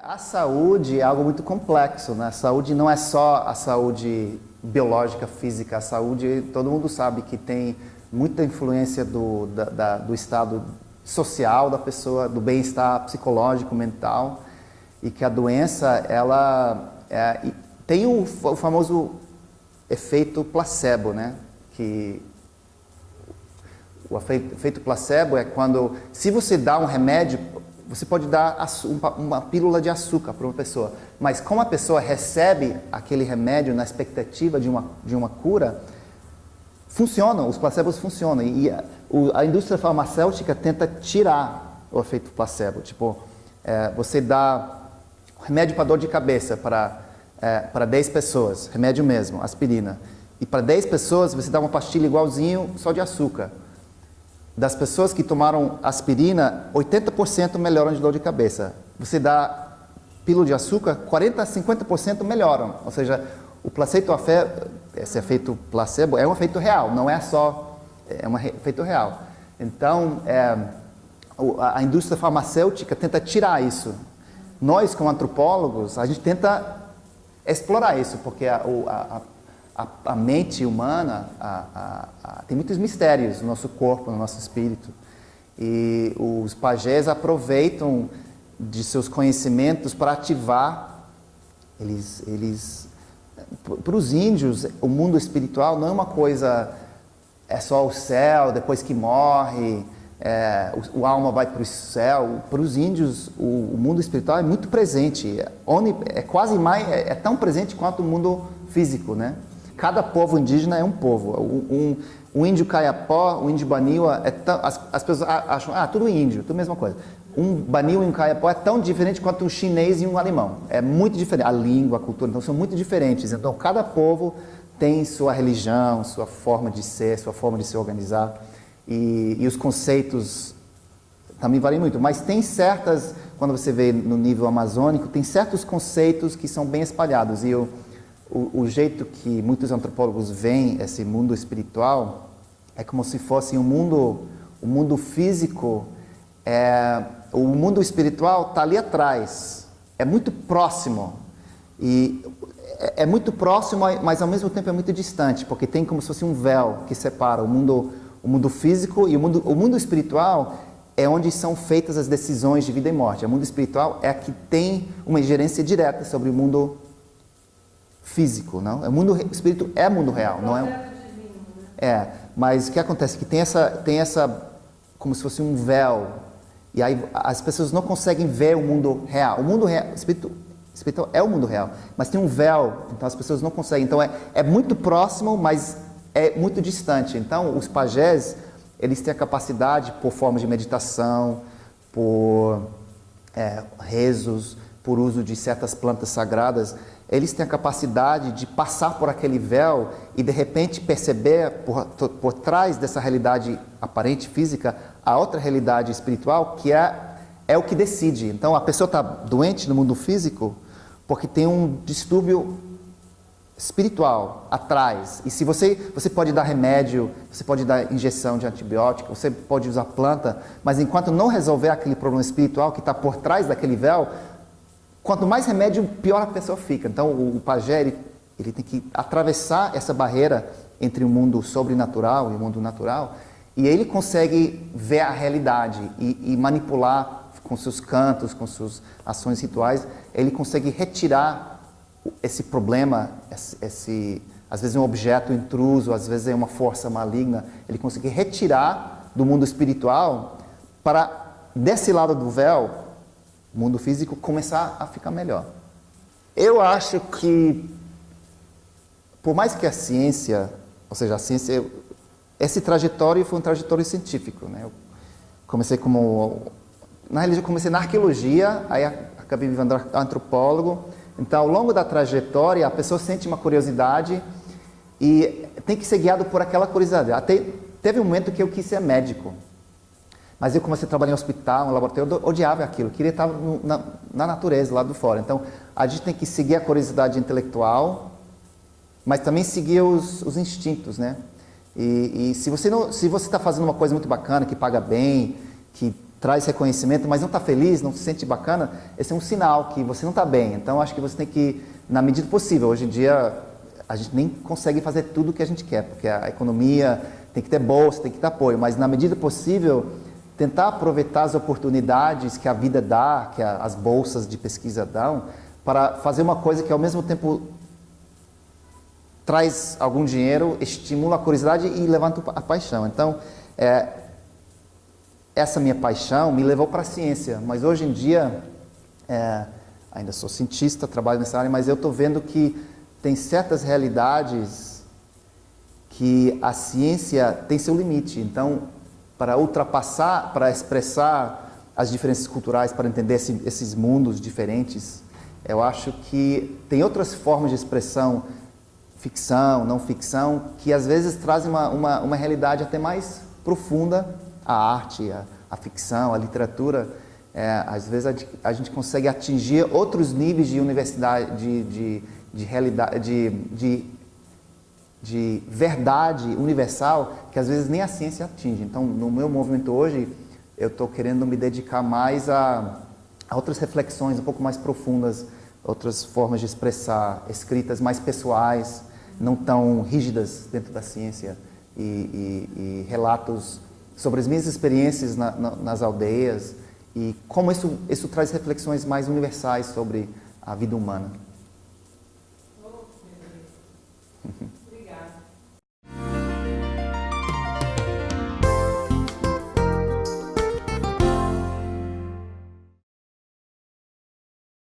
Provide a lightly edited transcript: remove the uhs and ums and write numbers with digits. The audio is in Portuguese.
A saúde é algo muito complexo, né? A saúde não é só a saúde biológica, física. A saúde, todo mundo sabe que tem muita influência do estado social da pessoa, do bem-estar psicológico, mental, e que a doença, ela tem o famoso efeito placebo, né? Que o efeito placebo é quando, se você dá um remédio, você pode dar uma pílula de açúcar para uma pessoa, mas como a pessoa recebe aquele remédio na expectativa de uma cura, funcionam, os placebos funcionam, e a indústria farmacêutica tenta tirar o efeito placebo. Tipo, você dá remédio para dor de cabeça para 10 pessoas, remédio mesmo, aspirina, e para 10 pessoas você dá uma pastilha igualzinho, só de açúcar. Das pessoas que tomaram aspirina, 80% melhoram de dor de cabeça. Você dá pílula de açúcar, 40% a 50% melhoram. Ou seja, o esse efeito placebo é um efeito real, não é só, é um efeito real. Então, a indústria farmacêutica tenta tirar isso. Nós, como antropólogos, a gente tenta explorar isso, porque a mente humana tem muitos mistérios no nosso corpo, no nosso espírito. E os pajés aproveitam de seus conhecimentos para ativar. Para os índios, o mundo espiritual não é uma coisa, é só o céu, depois que morre, o alma vai para o céu. Para os índios, o mundo espiritual é muito presente, é quase mais, é tão presente quanto o mundo físico, né? Cada povo indígena é um povo. O índio Kayapó, o índio Baniwa, as pessoas acham, tudo índio, tudo a mesma coisa. Um Baniwa e um Kayapó é tão diferente quanto um chinês e um alemão. É muito diferente. A língua, a cultura, então são muito diferentes. Então cada povo tem sua religião, sua forma de ser, sua forma de se organizar. E os conceitos também valem muito. Mas tem certas, quando você vê no nível amazônico, tem certos conceitos que são bem espalhados. E o jeito que muitos antropólogos veem esse mundo espiritual é como se fosse o mundo físico, o mundo espiritual está ali atrás, é muito próximo, e é muito próximo, mas ao mesmo tempo é muito distante, porque tem como se fosse um véu que separa o mundo físico e o mundo espiritual. É onde são feitas as decisões de vida e morte. O mundo espiritual é a que tem uma ingerência direta sobre o mundo físico, não? O espírito é mundo real, não é? Mas o que acontece é que tem essa como se fosse um véu, e aí as pessoas não conseguem ver o mundo real. O mundo real, espiritual é o mundo real, mas tem um véu, então as pessoas não conseguem. Então é muito próximo, mas é muito distante. Então os pajés, eles têm a capacidade, por forma de meditação, por rezos, por uso de certas plantas sagradas, eles têm a capacidade de passar por aquele véu e de repente perceber por trás dessa realidade aparente física a outra realidade espiritual, que é o que decide. Então a pessoa está doente no mundo físico porque tem um distúrbio espiritual atrás. E se você pode dar remédio, você pode dar injeção de antibiótico, você pode usar planta, mas enquanto não resolver aquele problema espiritual que está por trás daquele véu, quanto mais remédio, pior a pessoa fica. Então, o pajé, ele tem que atravessar essa barreira entre o mundo sobrenatural e o mundo natural, e ele consegue ver a realidade e manipular com seus cantos, com suas ações rituais, ele consegue retirar esse problema, às vezes é um objeto intruso, às vezes é uma força maligna, ele consegue retirar do mundo espiritual para, desse lado do véu, o mundo físico, começar a ficar melhor. Eu acho que, por mais que a ciência, ou seja, a ciência, esse trajetório foi um trajetório científico, né? Eu comecei na realidade eu comecei na arqueologia, aí acabei virando antropólogo. Então, ao longo da trajetória, a pessoa sente uma curiosidade e tem que ser guiado por aquela curiosidade. Teve um momento que eu quis ser médico, mas eu comecei a trabalhar em hospital, no laboratório, eu odiava aquilo, eu queria estar na natureza, lá do fora. Então, a gente tem que seguir a curiosidade intelectual, mas também seguir os instintos, né? E se você está fazendo uma coisa muito bacana, que paga bem, que traz reconhecimento, mas não está feliz, não se sente bacana, esse é um sinal que você não está bem. Então, acho que você tem que, na medida possível, hoje em dia, a gente nem consegue fazer tudo o que a gente quer, porque a economia tem que ter bolsa, tem que ter apoio, mas na medida possível, tentar aproveitar as oportunidades que a vida dá, que as bolsas de pesquisa dão, para fazer uma coisa que ao mesmo tempo traz algum dinheiro, estimula a curiosidade e levanta a paixão. Então, essa minha paixão me levou para a ciência, mas hoje em dia, ainda sou cientista, trabalho nessa área, mas eu estou vendo que tem certas realidades que a ciência tem seu limite. Então, para ultrapassar, para expressar as diferenças culturais, para entender esses mundos diferentes, eu acho que tem outras formas de expressão, ficção, não ficção, que às vezes trazem uma realidade até mais profunda. A arte, a ficção, a literatura, às vezes a gente consegue atingir outros níveis de universidade, de realidade, de verdade universal que às vezes nem a ciência atinge. Então, no meu movimento hoje, eu estou querendo me dedicar mais a outras reflexões um pouco mais profundas, outras formas de expressar, escritas mais pessoais, não tão rígidas dentro da ciência, e relatos sobre as minhas experiências nas aldeias e como isso traz reflexões mais universais sobre a vida humana.